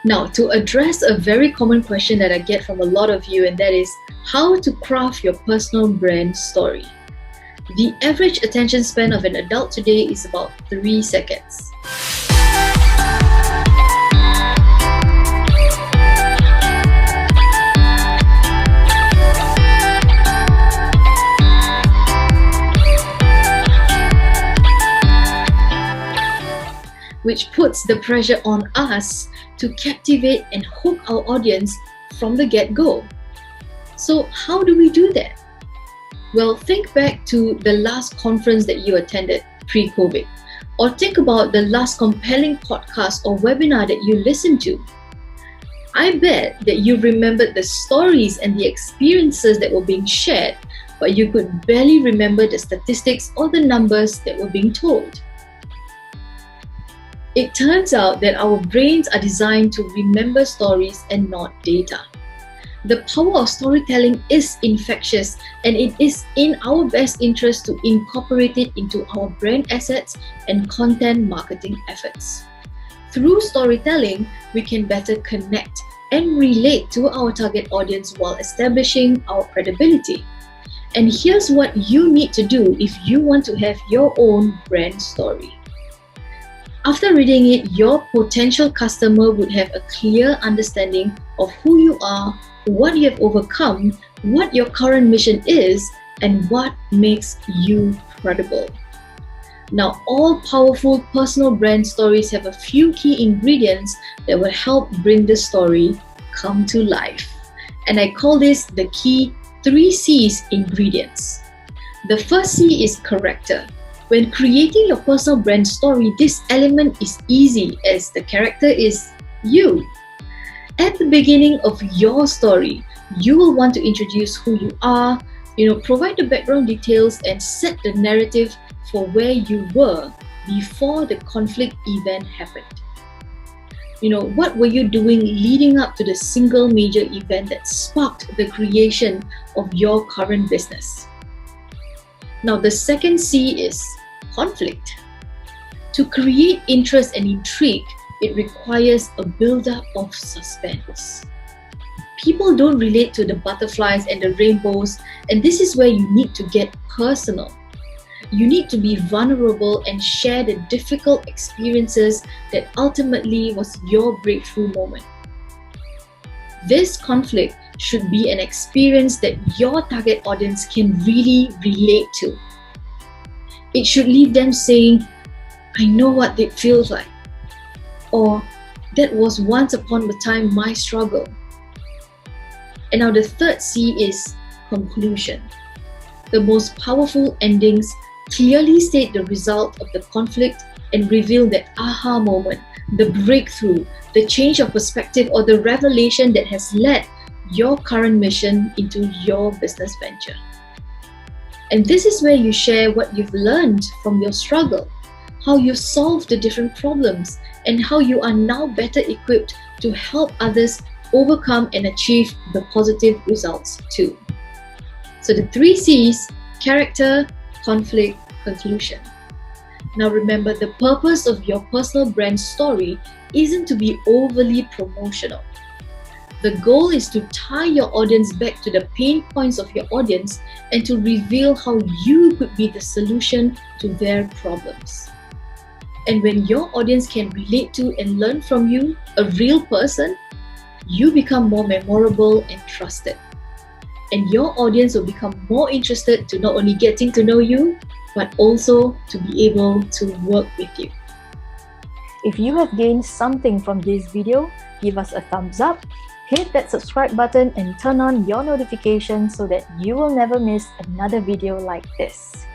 Now, to address a very common question that I get from a lot of you, and that is how to craft your personal brand story. The average attention span of an adult today is about 3 seconds. Which puts the pressure on us to captivate and hook our audience from the get-go. So how do we do that? Well, think back to the last conference that you attended pre-COVID, or think about the last compelling podcast or webinar that you listened to. I bet that you remembered the stories and the experiences that were being shared, but you could barely remember the statistics or the numbers that were being told. It turns out that our brains are designed to remember stories and not data. The power of storytelling is infectious, and it is in our best interest to incorporate it into our brand assets and content marketing efforts. Through storytelling, we can better connect and relate to our target audience while establishing our credibility. And here's what you need to do if you want to have your own brand story. After reading it, your potential customer would have a clear understanding of who you are, what you have overcome, what your current mission is, and what makes you credible. Now, all powerful personal brand stories have a few key ingredients that will help bring the story come to life. And I call this the key 3 C's ingredients. The first C is character. When creating your personal brand story, this element is easy as the character is you. At the beginning of your story, you will want to introduce who you are, provide the background details and set the narrative for where you were before the conflict event happened. What were you doing leading up to the single major event that sparked the creation of your current business? Now, the second C is conflict. To create interest and intrigue, it requires a build-up of suspense. People don't relate to the butterflies and the rainbows, and this is where you need to get personal. You need to be vulnerable and share the difficult experiences that ultimately was your breakthrough moment. This conflict should be an experience that your target audience can really relate to. It should leave them saying, I know what it feels like. Or, that was once upon a time my struggle. And now the third C is conclusion. The most powerful endings clearly state the result of the conflict and reveal that aha moment, the breakthrough, the change of perspective, or the revelation that has led your current mission into your business venture. And this is where you share what you've learned from your struggle, how you've solved the different problems, and how you are now better equipped to help others overcome and achieve the positive results too. So the 3 C's: character, conflict, conclusion. Now remember, the purpose of your personal brand story isn't to be overly promotional. The goal is to tie your audience back to the pain points of your audience and to reveal how you could be the solution to their problems. And when your audience can relate to and learn from you, a real person, you become more memorable and trusted. And your audience will become more interested to not only getting to know you, but also to be able to work with you. If you have gained something from this video, give us a thumbs up, hit that subscribe button and turn on your notifications so that you will never miss another video like this.